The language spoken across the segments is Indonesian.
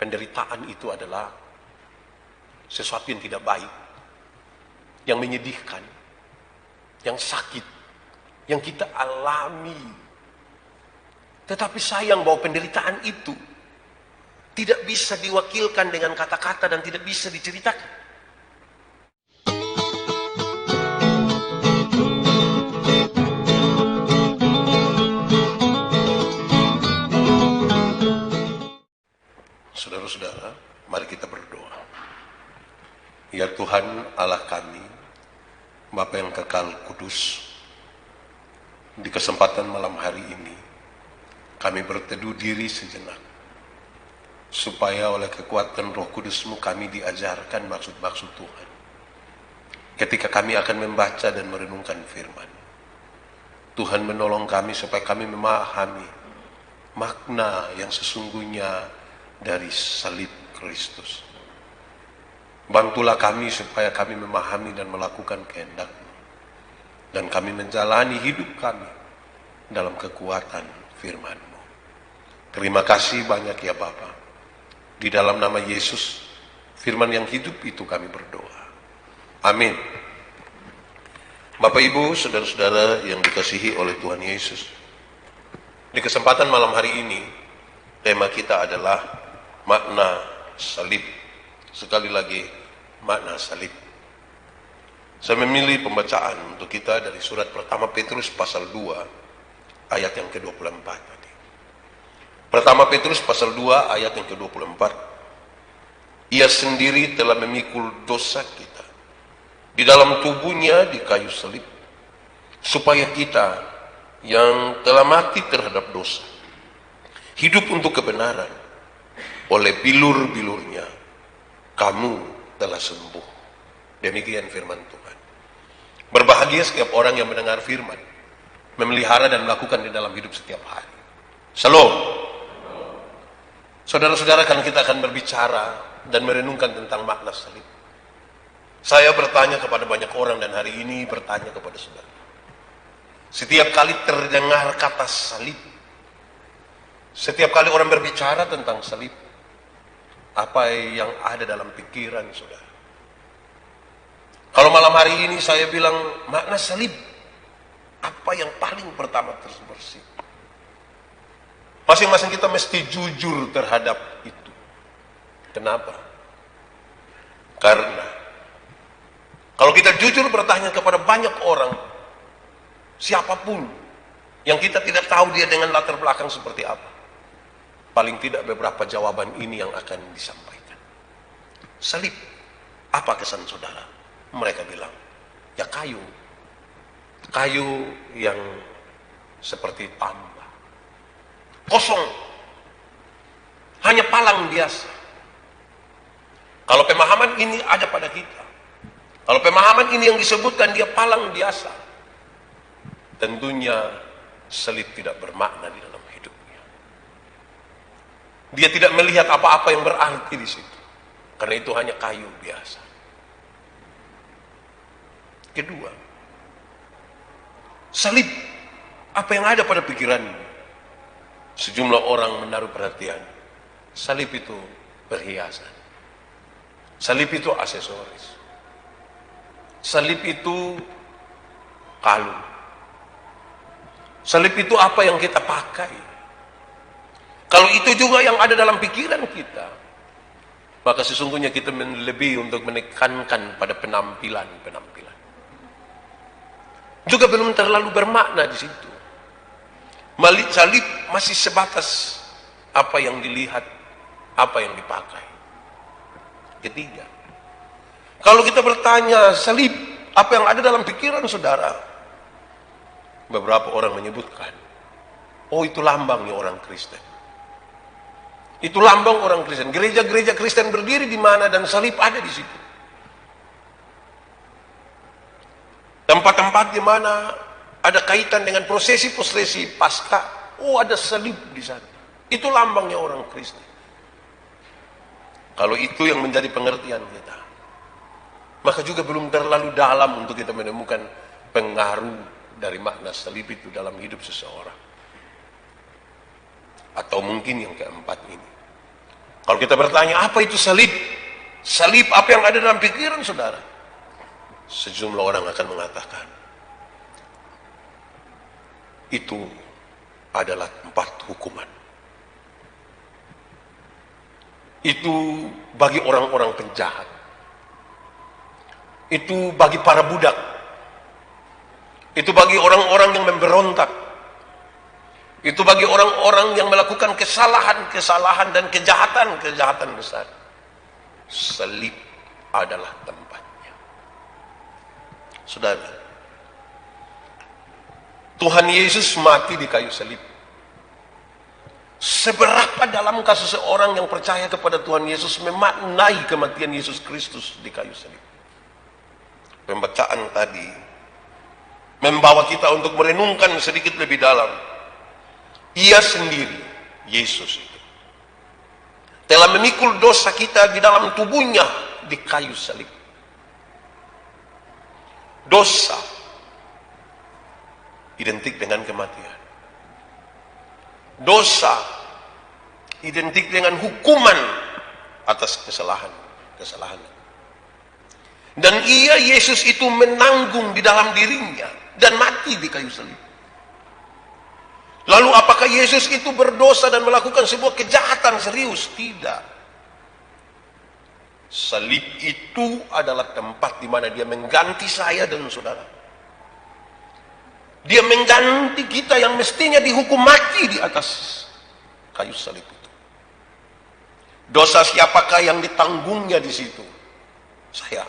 penderitaan itu adalah sesuatu yang tidak baik, yang menyedihkan, yang sakit, yang kita alami. Tetapi sayang bahwa penderitaan itu tidak bisa diwakilkan dengan kata-kata dan tidak bisa diceritakan. Saudara-saudara, mari kita berdoa. Ya Tuhan Allah kami, Bapa yang kekal kudus, di kesempatan malam hari ini, kami berteduh diri sejenak, supaya oleh kekuatan Roh Kudus-Mu kami diajarkan maksud-maksud Tuhan. Ketika kami akan membaca dan merenungkan firman, Tuhan menolong kami supaya kami memahami makna yang sesungguhnya dari salib Kristus. Bantulah kami supaya kami memahami dan melakukan kehendak-Mu, dan kami menjalani hidup kami dalam kekuatan firman-Mu. Terima kasih banyak ya Bapa. Di dalam nama Yesus, firman yang hidup itu kami berdoa. Amin. Bapak Ibu, saudara-saudara yang dikasihi oleh Tuhan Yesus, di kesempatan malam hari ini, tema kita adalah makna salib. Sekali lagi, makna salib. Saya memilih pembacaan untuk kita dari surat pertama Petrus pasal 2 ayat yang ke-24 tadi. Pertama Petrus pasal 2 ayat yang ke-24. Ia sendiri telah memikul dosa kita di dalam tubuhnya di kayu salib, supaya kita yang telah mati terhadap dosa hidup untuk kebenaran. Oleh bilur-bilurnya kamu telah sembuh. Demikian firman Tuhan. Berbahagia setiap orang yang mendengar firman, memelihara dan melakukan di dalam hidup setiap hari. Shalom. Saudara-saudara, kan kita akan berbicara dan merenungkan tentang makna salib. Saya bertanya kepada banyak orang dan hari ini bertanya kepada saudara. Setiap kali terdengar kata salib, setiap kali orang berbicara tentang salib, apa yang ada dalam pikiran saudara? Kalau malam hari ini saya bilang makna salib, apa yang paling pertama terbersih? Masing-masing kita mesti jujur terhadap itu. Kenapa? Karena kalau kita jujur bertanya kepada banyak orang, siapapun yang kita tidak tahu dia dengan latar belakang seperti apa, paling tidak beberapa jawaban ini yang akan disampaikan. Salib, apa kesan saudara? Mereka bilang, ya kayu. Kayu yang seperti tambah. Kosong. Hanya palang biasa. Kalau pemahaman ini ada pada kita, kalau pemahaman ini yang disebutkan dia palang biasa, tentunya salib tidak bermakna di dalam hidup. Dia tidak melihat apa-apa yang berarti di situ, karena itu hanya kayu biasa. Kedua, salib, apa yang ada pada pikiranmu? Sejumlah orang menaruh perhatian, salib itu perhiasan, salib itu aksesoris, salib itu kalung, salib itu apa yang kita pakai. Kalau itu juga yang ada dalam pikiran kita, maka sesungguhnya kita lebih untuk menekankan pada penampilan. Juga belum terlalu bermakna di situ. Salib masih sebatas apa yang dilihat, apa yang dipakai. Ketiga, kalau kita bertanya salib, apa yang ada dalam pikiran saudara? Beberapa orang menyebutkan, oh itu lambangnya orang Kristen. Itu lambang orang Kristen. Gereja-gereja Kristen berdiri di mana dan salib ada di situ. Tempat-tempat di mana ada kaitan dengan prosesi-prosesi Paskah, oh ada salib di sana. Itu lambangnya orang Kristen. Kalau itu yang menjadi pengertian kita, maka juga belum terlalu dalam untuk kita menemukan pengaruh dari makna salib itu dalam hidup seseorang. Atau mungkin yang keempat ini, Kalau kita bertanya, apa itu salib? Salib apa yang ada dalam pikiran saudara? Sejumlah orang akan mengatakan, itu adalah tempat hukuman. Itu bagi orang-orang penjahat. Itu bagi para budak. Itu bagi orang-orang yang memberontak. Itu bagi orang-orang yang melakukan kesalahan-kesalahan dan kejahatan-kejahatan besar. Salib adalah tempatnya. Saudara, Tuhan Yesus mati di kayu salib. Seberapa dalamkah seseorang yang percaya kepada Tuhan Yesus memaknai kematian Yesus Kristus di kayu salib? Pembacaan tadi membawa kita untuk merenungkan sedikit lebih dalam. Ia sendiri, Yesus itu, telah memikul dosa kita di dalam tubuhnya di kayu salib. Dosa identik dengan kematian. Dosa identik dengan hukuman atas kesalahan. Dan Yesus itu menanggung di dalam dirinya dan mati di kayu salib. Lalu apakah Yesus itu berdosa dan melakukan sebuah kejahatan serius? Tidak. Salib itu adalah tempat di mana dia mengganti saya dan saudara. Dia mengganti kita yang mestinya dihukum mati di atas kayu salib itu. Dosa siapakah yang ditanggungnya di situ? Saya.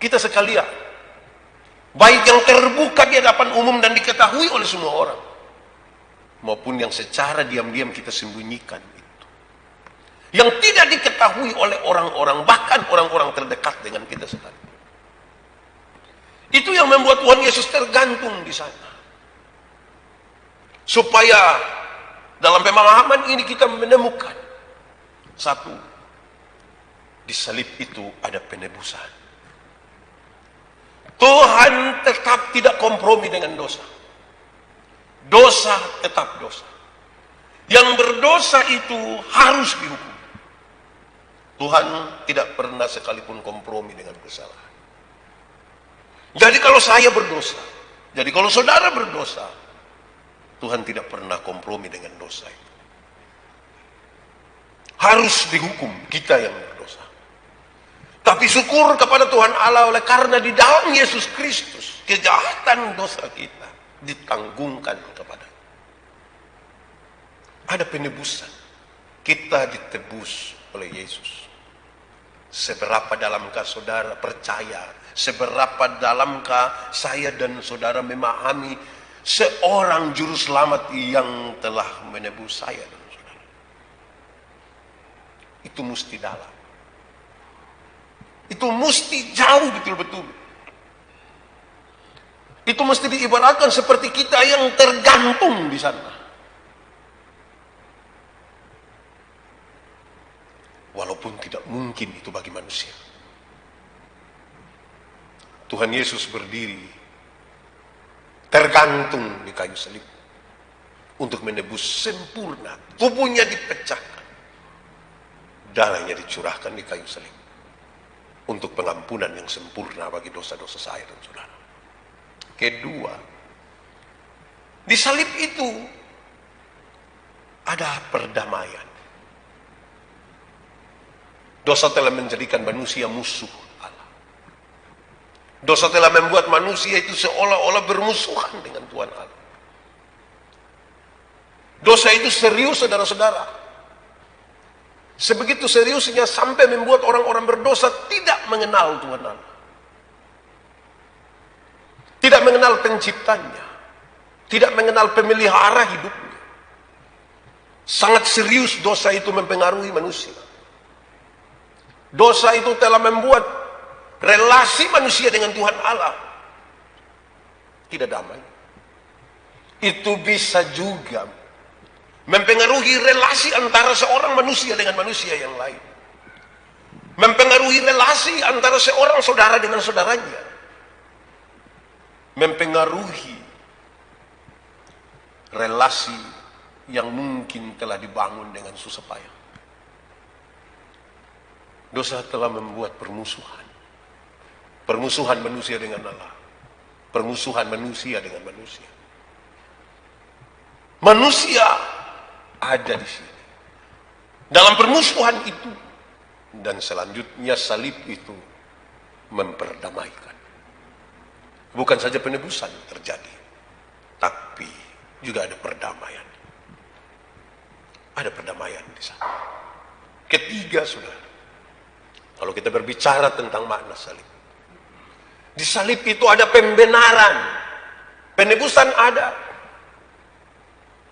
Kita sekalian. Baik yang terbuka di hadapan umum dan diketahui oleh semua orang, maupun yang secara diam-diam kita sembunyikan itu. Yang tidak diketahui oleh orang-orang, bahkan orang-orang terdekat dengan kita sekali. Itu yang membuat Tuhan Yesus tergantung di sana. Supaya dalam pemahaman ini kita menemukan satu, di salib itu ada penebusan. Tuhan tetap tidak kompromi dengan dosa. Dosa tetap dosa. Yang berdosa itu harus dihukum. Tuhan tidak pernah sekalipun kompromi dengan kesalahan. Jadi kalau saya berdosa, jadi kalau saudara berdosa, Tuhan tidak pernah kompromi dengan dosa itu. Harus dihukum kita yang berdosa. Tapi syukur kepada Tuhan Allah oleh karena di dalam Yesus Kristus kejahatan dosa kita ditanggungkan kepada. Ada penebusan. Kita ditebus oleh Yesus. Seberapa dalamkah saudara percaya? Seberapa dalamkah saya dan saudara memahami seorang juru selamat yang telah menebus saya dan saudara? Itu mesti dalam. Itu mesti jauh betul-betul. Itu mesti diibaratkan seperti kita yang tergantung di sana. Walaupun tidak mungkin itu bagi manusia. Tuhan Yesus berdiri tergantung di kayu salib untuk menebus sempurna. Tubuhnya dipecahkan, darahnya dicurahkan di kayu salib untuk pengampunan yang sempurna bagi dosa-dosa saya dan saudara. Kedua, di salib itu ada perdamaian. Dosa telah menjadikan manusia musuh Allah. Dosa telah membuat manusia itu seolah-olah bermusuhan dengan Tuhan Allah. Dosa itu serius, saudara-saudara. Sebegitu seriusnya sampai membuat orang-orang berdosa tidak mengenal Tuhan Allah. Tidak mengenal penciptanya. Tidak mengenal pemelihara hidupnya. Sangat serius dosa itu mempengaruhi manusia. Dosa itu telah membuat relasi manusia dengan Tuhan Allah tidak damai. Itu bisa juga mempengaruhi relasi antara seorang manusia dengan manusia yang lain. Mempengaruhi relasi antara seorang saudara dengan saudaranya. Mempengaruhi relasi yang mungkin telah dibangun dengan susah payah. Dosa telah membuat permusuhan. Permusuhan manusia dengan Allah. Permusuhan manusia dengan manusia. Manusia ada di sini. Dalam permusuhan itu. Dan selanjutnya salib itu memperdamaikan. Bukan saja penebusan terjadi, tapi juga ada perdamaian. Ada perdamaian di sana. Ketiga, saudara, kalau kita berbicara tentang makna salib, di salib itu ada pembenaran, penebusan ada,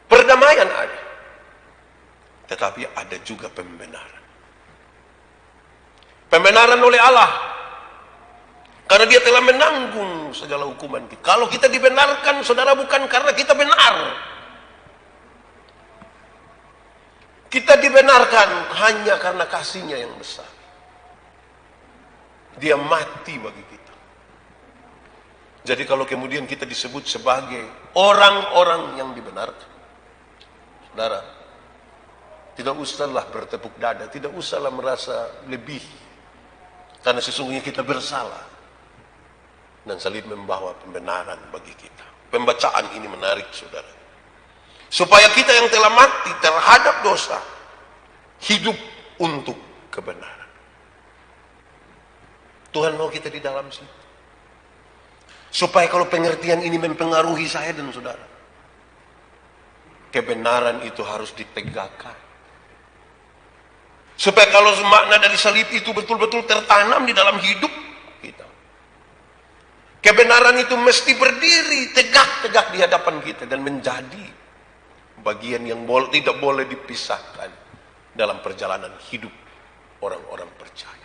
perdamaian ada, tetapi ada juga pembenaran. Pembenaran oleh Allah, karena Dia telah menanggung segala hukuman kita. Kalau kita dibenarkan, saudara, bukan karena kita benar. Kita dibenarkan hanya karena kasih-Nya yang besar. Dia mati bagi kita. Jadi kalau kemudian kita disebut sebagai orang-orang yang dibenarkan, saudara, tidak usahlah bertepuk dada, tidak usahlah merasa lebih, karena sesungguhnya kita bersalah. Dan salib membawa pembenaran bagi kita. Pembacaan ini menarik, saudara. Supaya kita yang telah mati terhadap dosa, hidup untuk kebenaran. Tuhan mau kita di dalam situ. Supaya kalau pengertian ini mempengaruhi saya dan saudara, kebenaran itu harus ditegakkan. Supaya kalau makna dari salib itu betul-betul tertanam di dalam hidup kita. Kebenaran itu mesti berdiri tegak-tegak di hadapan kita dan menjadi bagian yang tidak boleh dipisahkan dalam perjalanan hidup orang-orang percaya.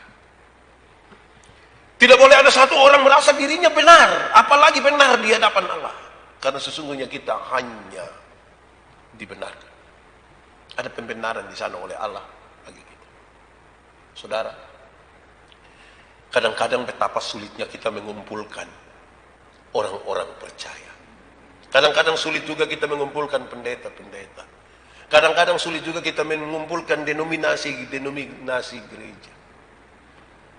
Tidak boleh ada satu orang merasa dirinya benar, apalagi benar di hadapan Allah. Karena sesungguhnya kita hanya dibenarkan. Ada pembenaran di sana oleh Allah bagi kita. Saudara, kadang-kadang betapa sulitnya kita mengumpulkan orang-orang percaya. Kadang-kadang sulit juga kita mengumpulkan pendeta-pendeta. Kadang-kadang sulit juga kita mengumpulkan denominasi gereja.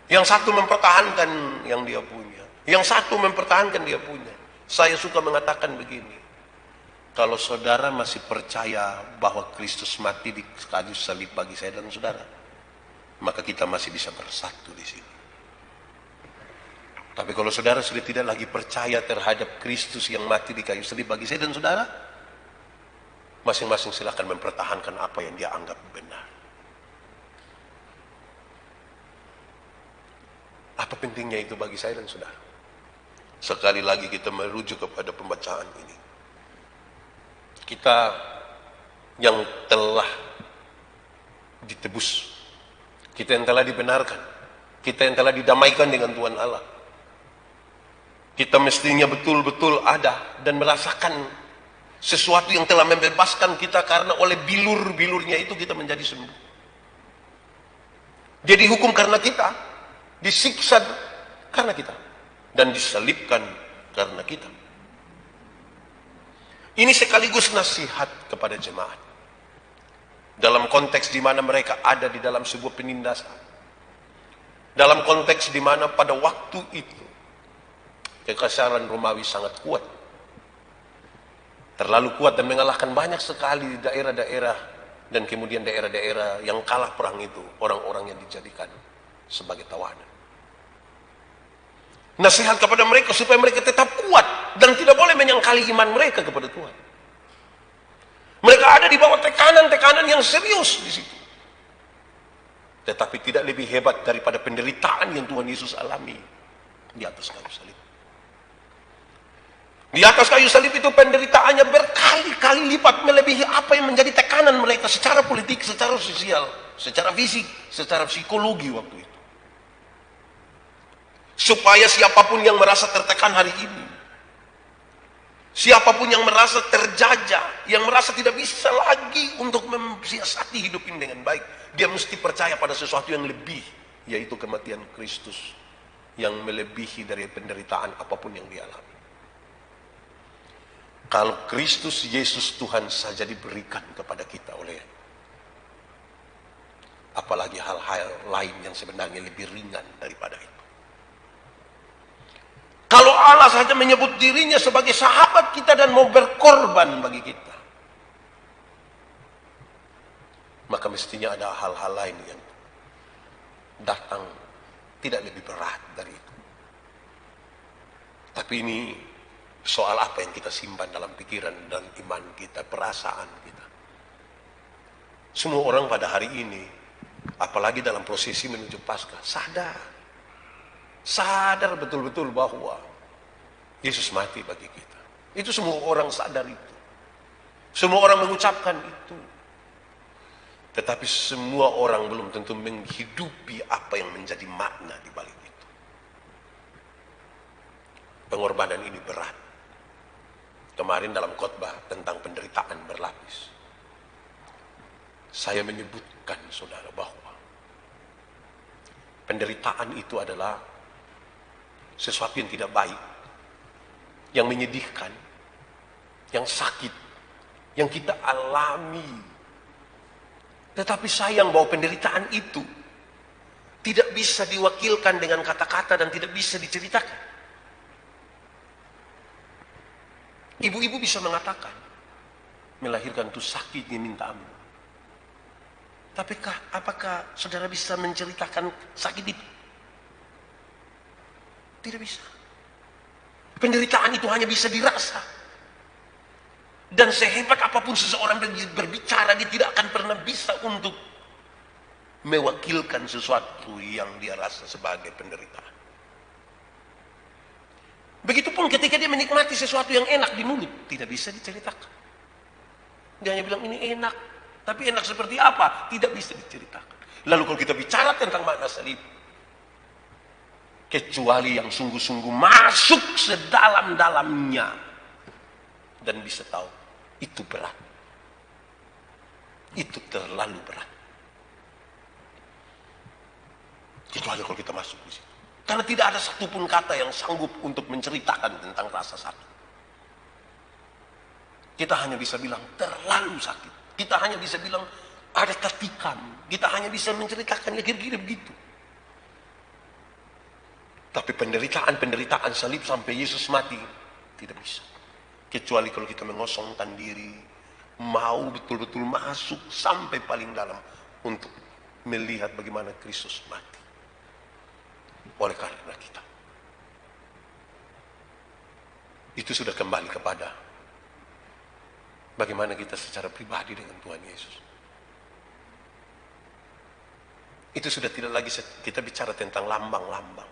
Yang satu mempertahankan yang dia punya. Yang satu mempertahankan dia punya. Saya suka mengatakan begini. Kalau saudara masih percaya bahwa Kristus mati di kayu salib bagi saya dan saudara, maka kita masih bisa bersatu di sini. Tapi kalau saudara sudah tidak lagi percaya terhadap Kristus yang mati di kayu salib bagi saya dan saudara, masing-masing silakan mempertahankan apa yang dia anggap benar. Apa pentingnya itu bagi saya dan saudara? Sekali lagi kita merujuk kepada pembacaan ini. Kita yang telah ditebus, kita yang telah dibenarkan, kita yang telah didamaikan dengan Tuhan Allah, kita mestinya betul-betul ada dan merasakan sesuatu yang telah membebaskan kita, karena oleh bilur-bilurnya itu kita menjadi sembuh. Dia dihukum karena kita, disiksa karena kita, dan disalibkan karena kita. Ini sekaligus nasihat kepada jemaat. Dalam konteks di mana mereka ada di dalam sebuah penindasan. Dalam konteks di mana pada waktu itu kekaisaran Romawi sangat kuat. Terlalu kuat dan mengalahkan banyak sekali daerah-daerah, dan kemudian daerah-daerah yang kalah perang itu, orang-orang yang dijadikan sebagai tawanan. Nasihat kepada mereka supaya mereka tetap kuat dan tidak boleh menyangkali iman mereka kepada Tuhan. Mereka ada di bawah tekanan-tekanan yang serius di situ. Tetapi tidak lebih hebat daripada penderitaan yang Tuhan Yesus alami di atas kayu salib. Di atas kayu salib itu penderitaannya berkali-kali lipat melebihi apa yang menjadi tekanan mereka secara politik, secara sosial, secara fisik, secara psikologi waktu itu. Supaya siapapun yang merasa tertekan hari ini, siapapun yang merasa terjajah, yang merasa tidak bisa lagi untuk mensiasati hidup ini dengan baik, dia mesti percaya pada sesuatu yang lebih, yaitu kematian Kristus yang melebihi dari penderitaan apapun yang dialami. Kalau Kristus Yesus Tuhan saja diberikan kepada kita oleh apalagi hal-hal lain yang sebenarnya lebih ringan daripada itu. Kalau Allah saja menyebut dirinya sebagai sahabat kita dan mau berkorban bagi kita, maka mestinya ada hal-hal lain yang datang tidak lebih berat dari itu. Tapi ini soal apa yang kita simpan dalam pikiran dan iman kita, perasaan kita. Semua orang pada hari ini, apalagi dalam prosesi menuju Paskah, sadar betul-betul bahwa Yesus mati bagi kita. Itu semua orang sadar itu. Semua orang mengucapkan itu. Tetapi semua orang belum tentu menghidupi apa yang menjadi makna di balik itu. Pengorbanan ini berat. Kemarin dalam khotbah tentang penderitaan berlapis, saya menyebutkan saudara bahwa penderitaan itu adalah sesuatu yang tidak baik, yang menyedihkan, yang sakit, yang kita alami. Tetapi sayang bahwa penderitaan itu tidak bisa diwakilkan dengan kata-kata dan tidak bisa diceritakan. Ibu-ibu bisa mengatakan, melahirkan itu sakit, dia minta ampun. Tapi apakah saudara bisa menceritakan sakit itu? Tidak bisa. Penderitaan itu hanya bisa dirasa. Dan sehebat apapun seseorang berbicara, dia tidak akan pernah bisa untuk mewakilkan sesuatu yang dia rasa sebagai penderitaan. Begitupun ketika dia menikmati sesuatu yang enak di mulut, tidak bisa diceritakan. Dia hanya bilang ini enak, tapi enak seperti apa? Tidak bisa diceritakan. Lalu kalau kita bicara tentang makna salib, kecuali yang sungguh-sungguh masuk sedalam-dalamnya dan bisa tahu, itu berat. Itu terlalu berat. Kecuali kalau kita masuk di situ. Karena tidak ada satupun kata yang sanggup untuk menceritakan tentang rasa sakit. Kita hanya bisa bilang terlalu sakit. Kita hanya bisa bilang ada ketikan. Kita hanya bisa menceritakan kira-kira begitu. Tapi penderitaan salib sampai Yesus mati tidak bisa. Kecuali kalau kita mengosongkan diri, mau betul-betul masuk sampai paling dalam untuk melihat bagaimana Kristus mati. Oleh karena kita. Itu sudah kembali kepada bagaimana kita secara pribadi dengan Tuhan Yesus. Itu sudah tidak lagi kita bicara tentang lambang-lambang.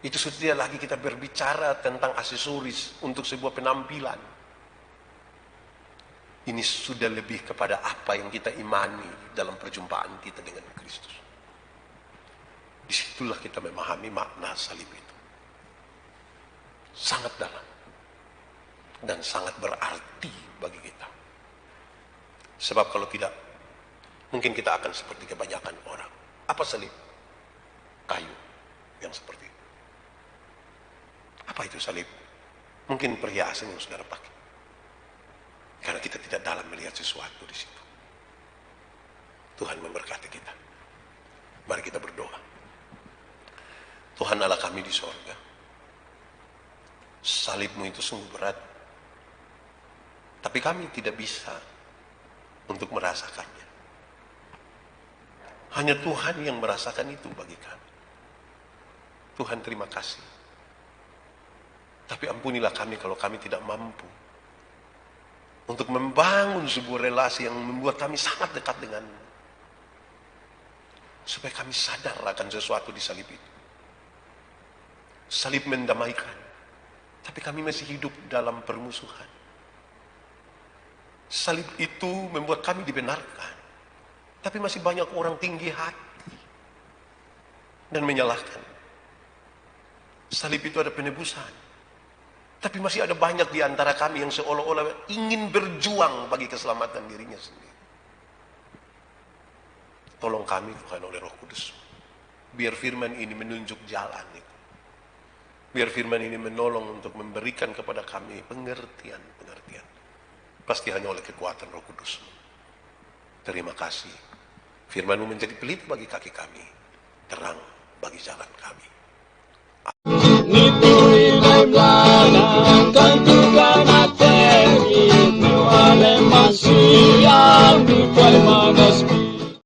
Itu sudah tidak lagi kita berbicara tentang aksesoris untuk sebuah penampilan. Ini sudah lebih kepada apa yang kita imani dalam perjumpaan kita dengan Kristus. Disitulah kita memahami makna salib itu. Sangat dalam. Dan sangat berarti bagi kita. Sebab kalau tidak, mungkin kita akan seperti kebanyakan orang. Apa salib? Kayu yang seperti itu. Apa itu salib? Mungkin perhiasan yang saudara pakai. Karena kita tidak dalam melihat sesuatu di situ. Tuhan memberkati kita. Mari kita berdoa. Tuhan Allah kami di sorga, salib-Mu itu sungguh berat, tapi kami tidak bisa untuk merasakannya. Hanya Tuhan yang merasakan itu bagi kami. Tuhan terima kasih. Tapi ampunilah kami kalau kami tidak mampu untuk membangun sebuah relasi yang membuat kami sangat dekat dengan-Mu. Supaya kami sadar akan sesuatu di salib itu. Salib mendamaikan, tapi kami masih hidup dalam permusuhan. Salib itu membuat kami dibenarkan, tapi masih banyak orang tinggi hati dan menyalahkan. Salib itu ada penebusan, tapi masih ada banyak di antara kami yang seolah-olah ingin berjuang bagi keselamatan dirinya sendiri. Tolong kami Tuhan oleh Roh Kudus, biar firman ini menunjuk jalan itu. Biar firman ini menolong untuk memberikan kepada kami pengertian. Pasti hanya oleh kekuatan Roh Kudus. Terima kasih. Firman-Mu menjadi pelita bagi kaki kami, terang bagi jalan kami. Nipuin ay blanang, kantukan at tegi, nuwalem masih